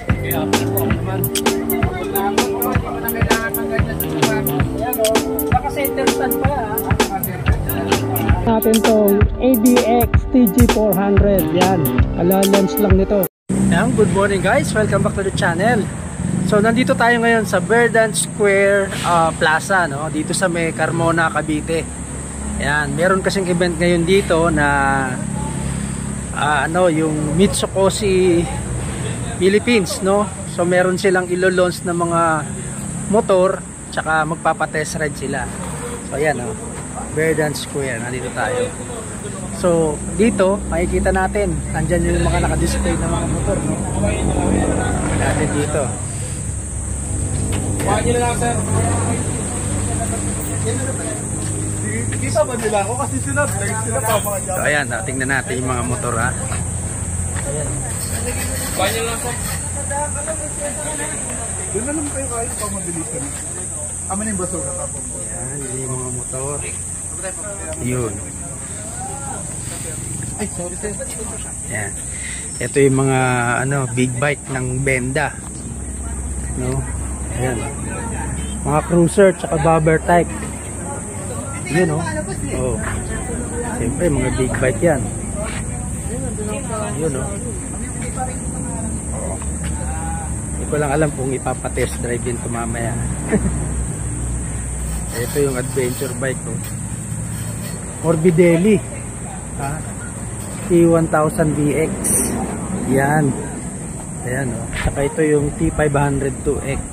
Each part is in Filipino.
Kaya po naman. Naka-center stand pa natin tong ADX TG400. Yan, kala-launch lang nito. Yan, good morning guys, welcome back to the channel. So nandito tayo ngayon sa Verdan Square Plaza, no? Dito sa may Carmona, Cavite. Yan, meron kasing event ngayon dito na yung Mitsukoshi Philippines, no? So meron silang ilo-launch na mga motor, tsaka magpapa-test ride sila. So ayan, no? Verdan Square, nandito tayo. So dito makikita natin, nandyan yung mga naka-display na mga motor, no? Natin dito. Nila lang, sir. Kita ba nila ako? Kasi sila pa mga job. So ayan, tingnan natin yung mga motor, ha. Ayan. Nila lang, sir. Doon na lang kayo kahit pa mabilisan. Aman yung basura ka po. Ayan, yung mga motor. Yun. Ay, sorry, sir. Ayan. Ito yung mga big bike ng Benda, no? Ayan. Mga cruiser tsaka bobber type. Yun, no? Oh. Siyempre mga big bike yan. Yun, no? Oh. Hindi ko lang alam kung ipapatest drive din ito mamaya. Ito yung adventure bike, oh. Morbidelli, T1000VX. Yan. Ayan, oh. Saka ito yung T502X.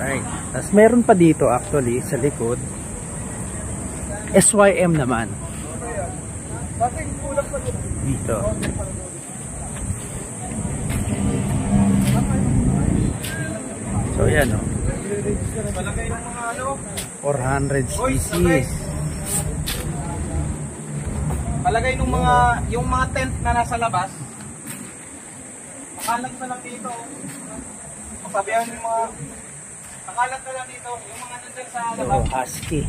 Right. Tapos meron pa dito actually sa likod, SYM naman. Dito. So yan, oh. 400cc. Palagay nung yung mga tent na nasa labas. Nakalag na lang dito. Sabihan yung mga nakalag na lang dito, yung mga nandun sa labas. So, Husky.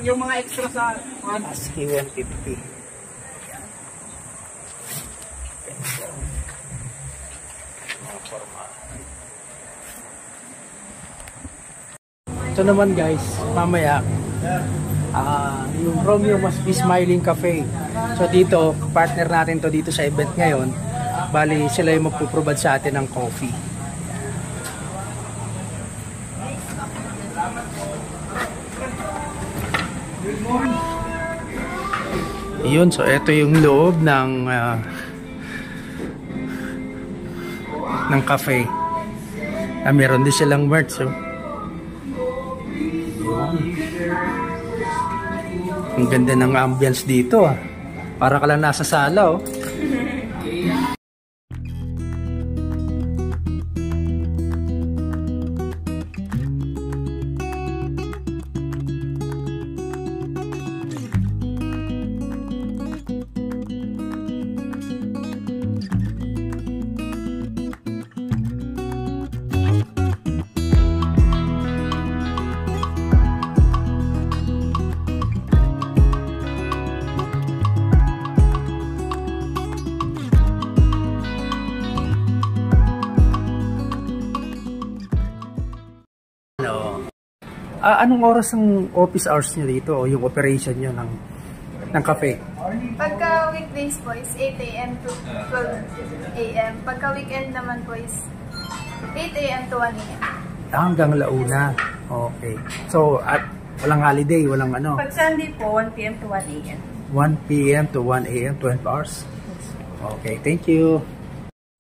Yung mga extra sa Husky 150. Ito naman guys, mamaya yung Romeo Must Be Smiling Cafe. So dito, partner natin to dito sa event ngayon. Bali sila yung magpuprovide sa atin ng coffee. Yun, so ito yung loob ng cafe. Meron din silang merch, so. Ang ganda ng ambience dito, ah. Para ka lang nasa sala, oh. Anong oras ang office hours nyo dito o yung operation nyo ng cafe? Pagka weekdays po is 8 AM to 12 AM. Pagka weekend naman po is 8 AM to 1 AM. Hanggang launa. Okay. So, at walang holiday, walang ano? Pag Sunday po, 1 PM to 1 AM. 1 PM to 1 AM, 12 hours? Okay, thank you.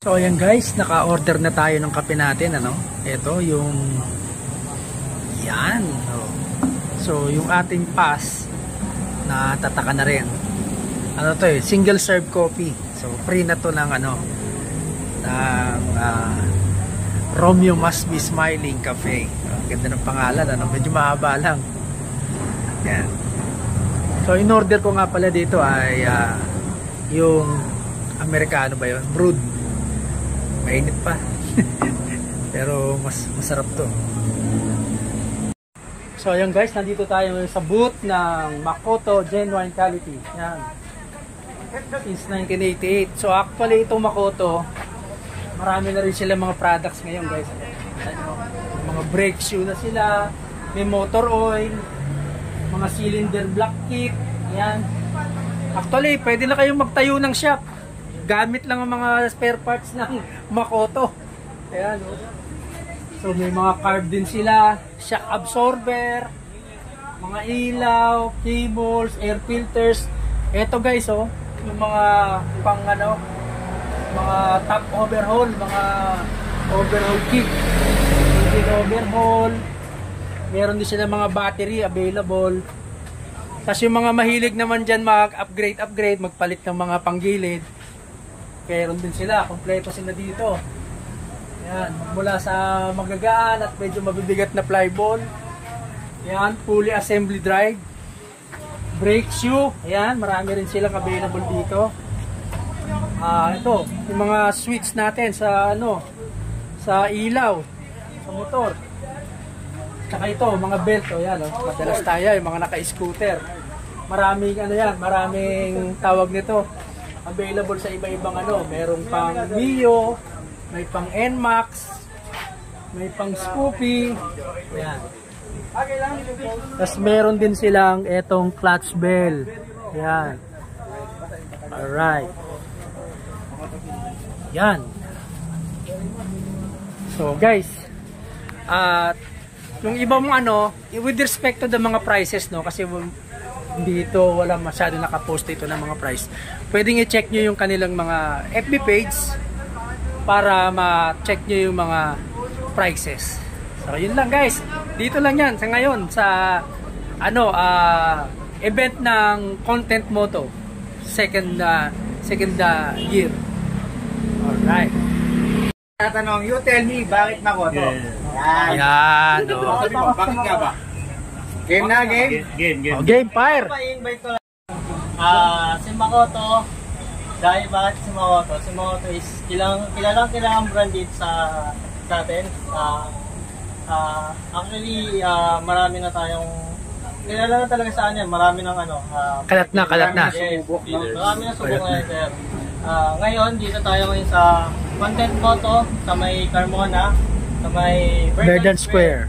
So, ayan guys, naka-order na tayo ng kape natin, ano? Ito, yung yan. So, yung ating pass na tataka na rin. Ano to eh, single serve coffee. So, free na to ng Romeo Must Be Smiling Cafe. Ganda ng pangalan, ano? Medyo mahaba lang. Yan. So, in order ko nga pala dito ay yung Amerikano ba yun? Brewed. Mainit pa. Pero masarap to. So ayan guys, nandito tayo sa booth ng Makoto Genuine Quality. Yan. Since 1988. So actually itong Makoto, marami na rin sila mga products ngayon, guys. Mga brake shoe na sila, may motor oil, mga cylinder block kit, yan. Actually, pwede na kayong magtayo ng shop. Gamit lang ang mga spare parts ng Makoto. Ayan, oh. So may mga carb din sila, shock absorber, mga ilaw, cables, air filters. Eto guys, oh, yung mga pang ano, mga top overhaul, mga overhaul kit, engine overhaul. Meron din sila mga battery available. Tapos yung mga mahilig naman dyan mag-upgrade, magpalit ng mga panggilid, meron din sila, kompleto sila dito. Yan, mula sa magagaan at medyo mabibigat na flyball. Yan, fully assembly drive. Brake shoe, ayan, marami rin silang available dito. Ito, yung mga switch natin sa ano, sa ilaw, sa motor. Tsaka ito, mga belt, o yan, oh, madalas tayo, yung mga naka-scooter. Maraming ano yan, maraming tawag nito. Available sa iba-ibang ano, merong pang Mio, may pang NMAX, may pang Scoopy. Ayan. Tapos meron din silang etong clutch bell. Ayan. Alright. Yan. So guys, yung ibang ano, with respect to the mga prices, no, kasi dito wala masyado nakapost ito ng mga price. Pwedeng i-check nyo yung kanilang mga FB page para ma-check nyo yung mga prices. So yun lang guys. Dito lang yan sa ngayon sa ano event ng Content Moto second year. Alright. Tatanong, you tell me, bakit Makoto? Yan. Ayan. Sabi mo, bakit nga ba? Game na, game? Oh, game fire. Pa-invite ko lang. Si Makoto, dahil bakit si Makoto? Si Makoto is kilalang brand dito sa atin. Actually, marami na tayong kilala na talaga sa kanya. Marami ng ano. Kalat na. Yes, marami na subok na sir. Ngayon, dito tayo ngayon sa Content Moto, sa may Carmona, sa may Verdant Square.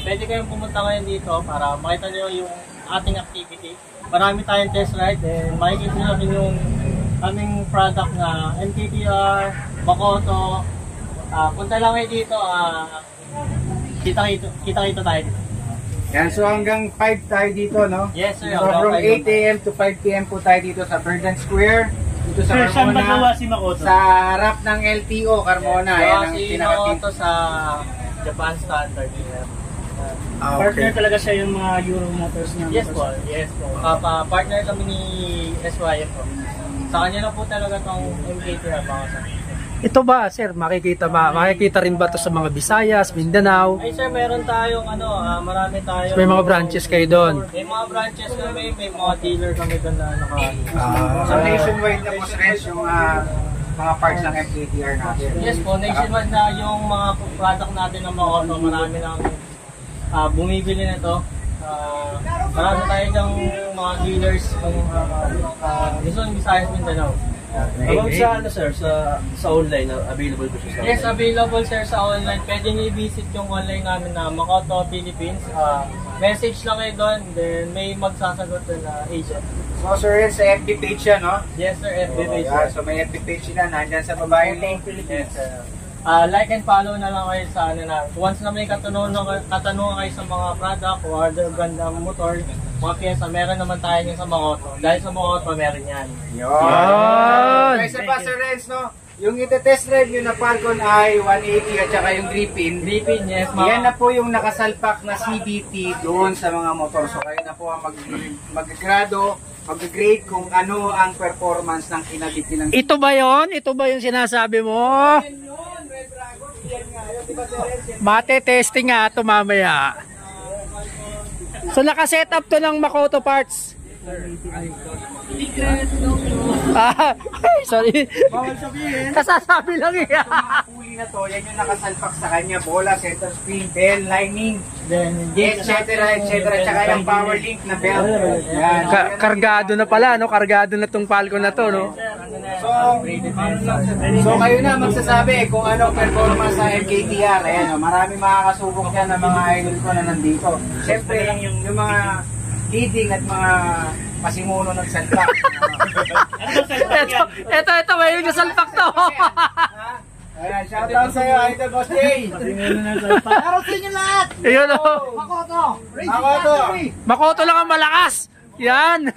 Pwede kayong pumunta ngayon dito para makita nyo yung ating activity. Marami tayong test ride and makikita nyo natin yung aming product na MTTR, Makoto. Punta lang kayo dito, kita tayo dito. Yan, so hanggang 5 tayo dito, no? Yes sir. So from 8 AM to 5 PM po tayo dito sa Verdant Square. Dito sa Sir, saan ba Carmona. gawa si Makoto? Sa harap ng LTO, Carmona. Yan Gawa ang si pinaka-pin. Makoto sa Japan Standard. Okay. talaga siya yung mga Euro Motors na yes po. Partner kami ni SYF po. Sa kanya lang po talaga itong MKT mga sir. Ito ba, sir, makikita rin ba to sa mga Visayas, Mindanao? Ay sir, meron tayong marami tayong May mga branches kayo doon. May mga branches kami, may mga dealer kami doon na So nationwide na po sa yung mga parts ng MTTR natin. Yes po, nationwide na yung mga product natin ng mga auto, marami nang bumibili nito. Marami tayo ng mga dealers kung Luzon, Visayas, Mindanao. About sa ano sir, sa online, available po siya sa online? Yes, available sir sa online. Pwede nyo i-visit yung online namin na Makoto Philippines. Message lang kayo doon, then may magsasagot doon na agent. So sir, sa FB page yan, no? Yes sir, FB page. Yeah, so may FB page sila, nandyan sa baba yung link. Yes sir. Like and follow na lang kayo sa ano na. Once na may katanungan kayo sa mga product o other brand ng motor, mga pyesa, meron naman tayo yung sa Makoto. Dahil sa Makoto, meron yan. Yun! Kaysa pa Sir Renz, no? Yung ite-test drive nyo na Falcon ay 180 at saka yung 3-pin. 3-pin, yes. Yan na po yung nakasalpak na CVT doon sa mga motor. So kayo na po ang mag-grado, mag-grade kung ano ang performance ng kinabit nilang. Ito ba yon? Ito ba yung sinasabi mo? Mate-testing nga ito mamaya. So naka-set up to ng Makoto parts. Sorry. Bawal sabihin. Kasasabi lang eh. Puli na to, yan yung nakasalpak sa kanya. Bola, center spring, bell, lining, etc. Tsaka yung power link na belt. Yan. Kargado na pala, no? Kargado na tong Falcon na to, no? So So kayo na magsasabi kung ano performance sa MKTR. Ayan, marami makakasubok yan ng mga idol ko na nandito. Siyempre, yung mga leading at mga pasimuno ng salpak. Ito, may yung salpak to. Ayan, shoutout sa'yo, Idol Boss Jay. Laro sa inyo lahat. Ayun o. Makoto lang ang malakas. Yan.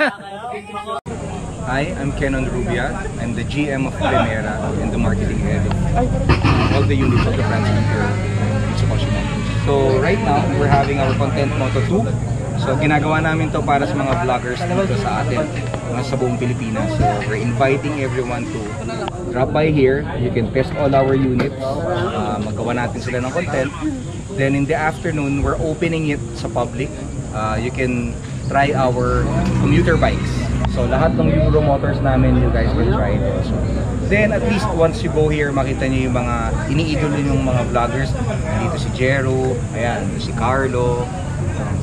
Hi, I'm Kenon Rubia. I'm the GM of Primera and the marketing head of all the units of the brand here in Mitsubishi Motors. So right now, we're having our Content Moto 2. So ginagawa namin to para sa mga vloggers dito sa atin, sa buong Pilipinas. So we're inviting everyone to drop by here. You can test all our units. Magawa natin sila ng content. Then in the afternoon, we're opening it sa public. You can try our commuter bikes. So lahat ng Euro Motors namin, you guys will try it also. Then at least once you go here, makita niyo yung mga iniidolo yung mga vloggers. Nandito si Jero, ayan, si Carlo,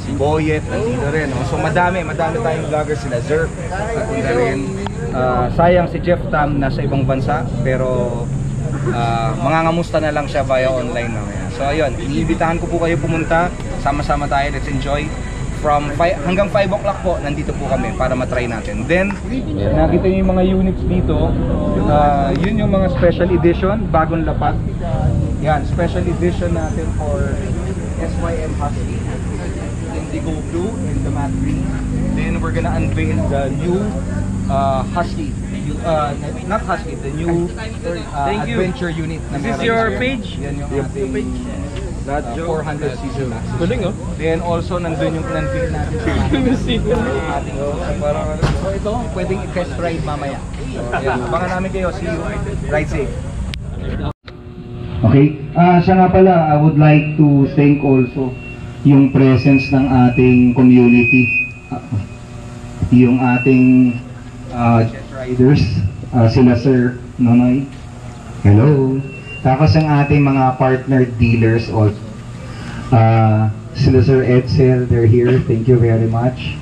si Boyet, nandito rin. So madami tayong vloggers, sila Zerk, nandito rin. Sayang si Jeff Tam nasa ibang bansa, pero mangangamusta na lang siya via online mamaya. So ayun, iniibitahan ko po kayo pumunta, sama-sama tayo, let's enjoy. From hanggang 5 o'clock po, nandito po kami para matry natin. Then, nakita niyo yung mga units dito. Yun yung mga special edition, bagong lapat. Yan, special edition natin for SYM Husky. Indigo Blue and the Matte Green. Then, we're gonna unveil the new Husky. Not Husky, the new adventure unit. This is your page? Yan yung ating 400cc max. Then also nandun yung unveil natin sa ating parang so ito, pwedeng i-test ride mamaya. So yan, abangan namin kayo. See you. Ride safe. Okay, siya nga pala, I would like to thank also yung presence ng ating community, yung ating jet riders, sila Sir Nonoy, hello, tapos ang ating mga partner dealers also, sila Sir Edsel, they're here, thank you very much.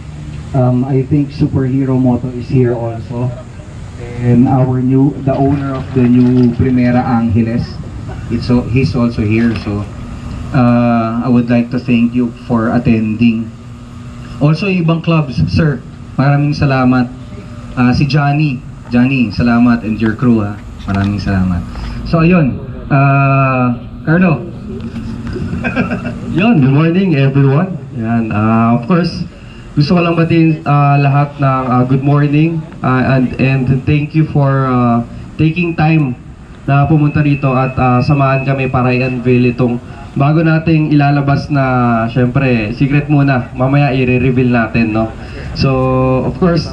I think Superhero Moto is here also, and the owner of the new Primera Angeles, he's also here. So I would like to thank you for attending. Also ibang clubs, sir, maraming salamat. Si Johnny, salamat, and your crew, maraming salamat. So ayun, Carlo. Yun, good morning everyone. Yan, of course, gusto ko lang batiin lahat ng good morning and thank you for taking time na pumunta rito at samahan kami para i-unveil itong bago nating ilalabas na, syempre, secret muna, mamaya i-reveal natin, no? So, of course,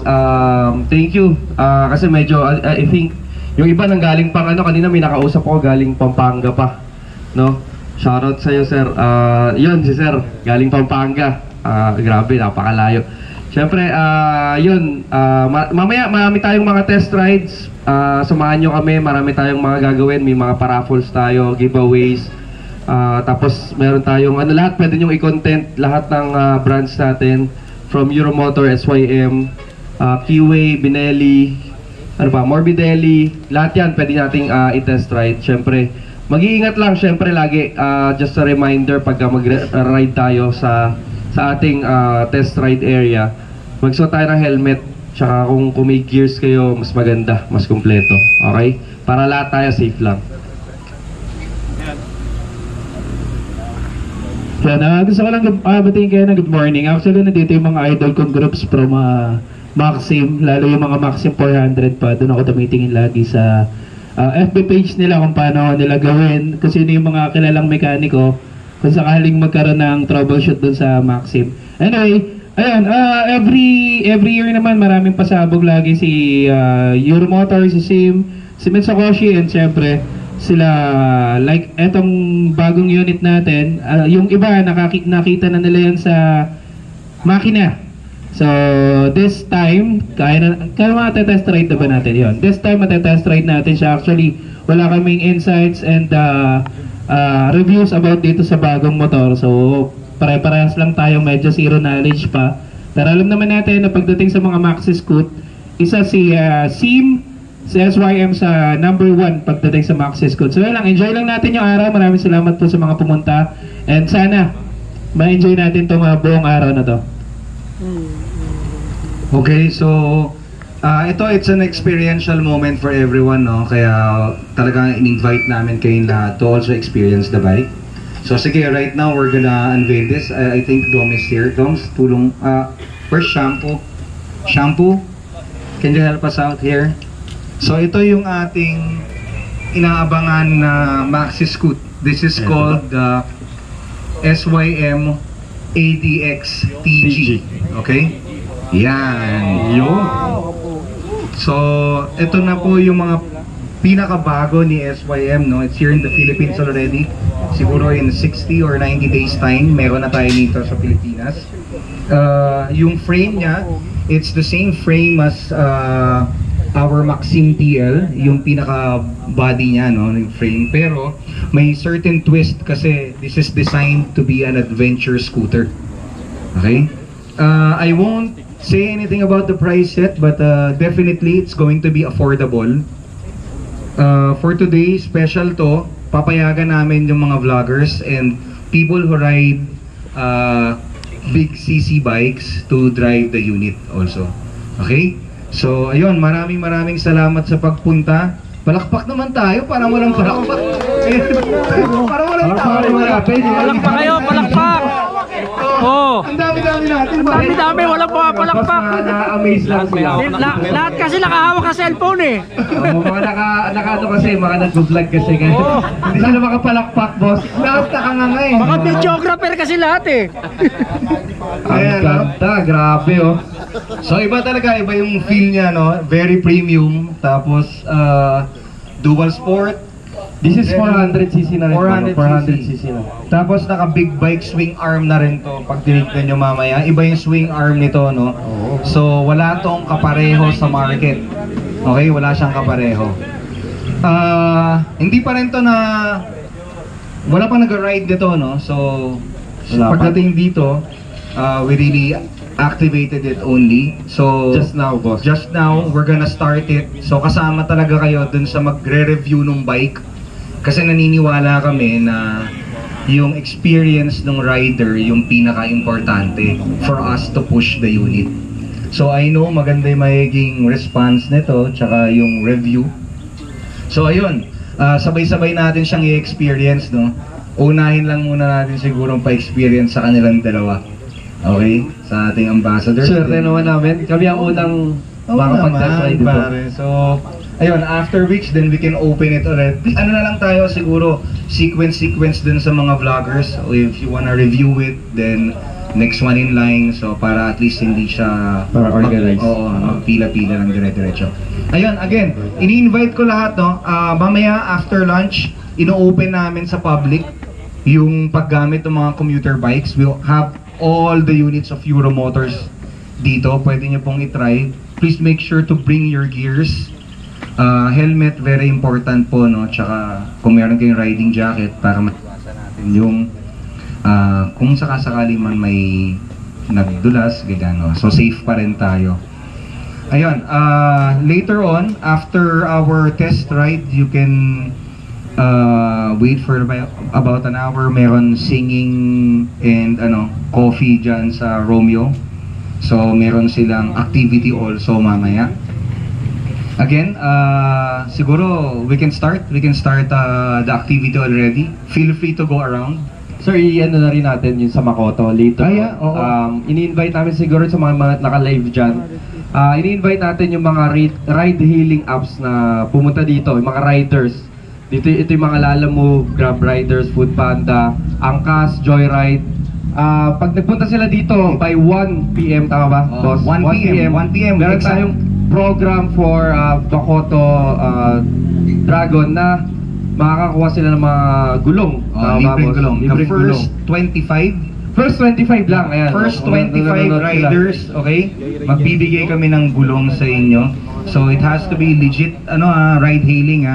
thank you, kasi medyo, I think, yung iba nang galing pang kanina may nakausap ko, galing Pampanga pa, no? Shoutout sa'yo, sir. Yun, si sir, galing Pampanga. Grabe, napakalayo. Siyempre, yun, mamaya marami tayong mga test rides. Samahan nyo kami, marami tayong mga gagawin. May mga paraffles tayo, giveaways. Tapos meron tayong lahat pwede nyo i-content, lahat ng brands natin. From Euromotor, SYM, Kiway, Binelli, Morbidelli, lahat yan pwede nating i-test ride. Siyempre, mag-iingat lang siyempre lagi, just a reminder pagka mag-ride tayo sa ating test ride area, magsuot tayo ng helmet, tsaka kung may gears kayo, mas maganda, mas kumpleto, okay? Para lahat tayo safe lang. Yan, gusto ko lang batiin kayo ng good morning. Actually, nandito yung mga idol kong groups from Maxim, lalo yung mga Maxim 400 pa, doon ako tumitingin lagi sa FB page nila kung paano nila gawin, kasi yun yung mga kilalang mekaniko kung sakaling magkaroon ng troubleshoot dun sa Maxim. Anyway, ayan, every year naman maraming pasabog lagi si Euromotor, si Sim, si Mitsubishi, and syempre sila, like etong bagong unit natin, yung iba nakita na nila yan sa makina. So, this time, kaya matetest ride na ba natin yun? This time, matetest ride natin siya. Actually, wala kaming insights and reviews about dito sa bagong motor. So, pare-parehas lang tayo, medyo zero knowledge pa. Pero alam naman natin na pagdating sa mga Maxi Scoot, isa si Sim, si SYM sa number 1 pagdating sa Maxi Scoot. So yun lang, enjoy lang natin yung araw. Maraming salamat po sa mga pumunta. And sana, ma-enjoy natin itong buong araw na to. Okay, so it's an experiential moment for everyone, no? Kaya talagang in-invite namin kayong lahat to also experience the bike. So sige, right now we're gonna unveil this. I think Dom is here. Dom's tulong. Where's Shampoo? Shampoo? Can you help us out here? So ito yung ating inaabangan na Maxi Scoot. This is called the SYM ADX TG. Okay? Yan. Yun. So, ito na po yung mga pinakabago ni SYM, no? It's here in the Philippines already. Siguro in 60 or 90 days time, meron na tayo dito sa Pilipinas. Yung frame niya, it's the same frame as our Maxim TL, yung pinaka body niya, no, yung frame. Pero may certain twist kasi this is designed to be an adventure scooter. Okay? I won't say anything about the price yet, but definitely it's going to be affordable. For today, special to, papayagan namin yung mga vloggers and people who ride big CC bikes to drive the unit also. Okay? So, ayun, maraming salamat sa pagpunta. Palakpak naman tayo, parang walang palakpak. Parang walang tao. Palakpak kayo, palakpak! Oh. Ang dami-dami natin. Dami-dami, walang palakpak. Na-amaze lang sila. Lahat kasi nakahawak ka cellphone eh. Mga naka-ano kasi, mga nag-vlog kasi. Hindi sila makapalakpak, boss. Lahat nakanganga eh. Mga videographer kasi lahat eh. Ang ganda, grabe oh. So iba talaga, iba yung feel niya, no? Very premium. Tapos, dual sport. This is 400cc na rin. 400cc na. Tapos naka big bike swing arm na rin to. Pag tinignan nyo mamaya, iba yung swing arm nito, no? So wala tong kapareho sa market. Okay, wala siyang kapareho. Hindi pa rin to na wala pa nag-ride nito, no? So pagdating dito, we really activated it only. So just now, boss. Just now, we're gonna start it. So kasama talaga kayo dun sa magre-review ng bike. Kasi naniniwala kami na yung experience ng rider yung pinaka-importante for us to push the unit. So I know maganda yung magiging response nito, tsaka yung review. So ayun, sabay-sabay natin siyang i-experience, no? Unahin lang muna natin siguro pa-experience sa kanilang dalawa. Okay? Sa ating ambassador. Swerte naman namin. Kami ang unang makapag-test ride dito. So, ayun, after which, then we can open it ulit. Ano na lang tayo siguro, sequence dun sa mga vloggers. So, if you wanna review it, then next one in line. So, para at least hindi siya para organize. Magpila-pila lang dire-diretso. Ayun, again, ini-invite ko lahat, no? Mamaya, after lunch, ino-open namin sa public yung paggamit ng mga commuter bikes. We'll have all the units of Euromotors dito. Pwede nyo pong itry. Please make sure to bring your gears. Helmet, very important po, no? Tsaka kung meron kayong riding jacket para maiwasan natin yung kung sakasakali man may nagdulas, gagano. So safe pa rin tayo. Ayun, later on, after our test ride, you can wait for about an hour. Meron singing and coffee dyan sa Romeo. So meron silang activity also mamaya. Again, siguro we can start the activity already. Feel free to go around. Sir, i-ano na rin natin yung sa Makoto later. Ini-invite namin siguro sa mga naka-live dyan. Ini-invite natin yung mga ride-hailing apps na pumunta dito, yung mga riders. Dito ito yung mga Lalamove, Grab Riders, Foodpanda, Angkas, Joyride. Pag nagpunta sila dito by 1 PM, tama ba, boss? 1 PM. Meron tayong program for Makoto Dragon na makakakuha sila ng mga gulong. Libreng gulong. The first 25 lang. Ayan. First 25 riders, okay? Magbibigay kami ng gulong sa inyo. So it has to be legit ride hailing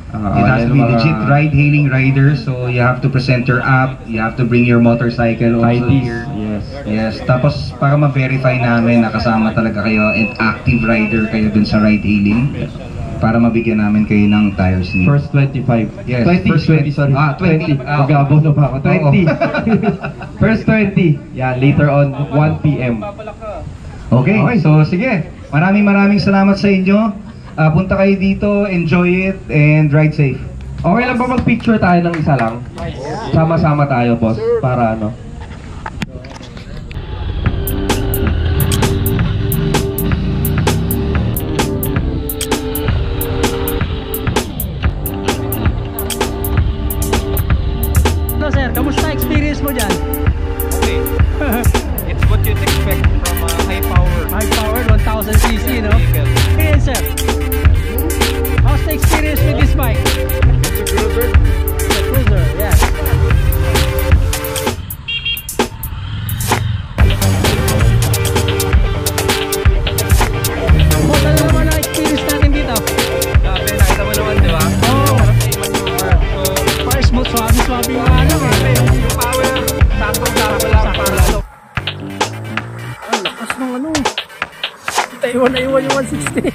it has to be legit ride hailing riders. So you have to present your app, you have to bring your motorcycle also here. Yes. Tapos para ma-verify namin na kasama talaga kayo and active rider kayo dun sa ride hailing. para mabigyan namin kayo ng tires niyo. First 25. Yes, 20, first 20, sorry. 20. Mag-abot na pa ako. 20. First 20. Yan, later on, 1 p.m. Okay, so sige. Maraming salamat sa inyo. Punta kayo dito, enjoy it, and ride safe. Okay lang ba mag-picture tayo ng isa lang? Sama-sama tayo, boss. Para ano? Sir, kamusta experience mo dyan? Okay. It's what you'd expect from a High-powered 1000cc, no? Ayan, sir. How's the experience with this bike? It's a cruiser. It's a cruiser, yeah. Boss, ano naman ang experience natin dito? Dati, nakita mo naman, di ba? Oo. So, Parang smooth, swabe yung ano. yung power, sakto lang para ano. Ang lakas ng ano. Iwan na iwan yung 160.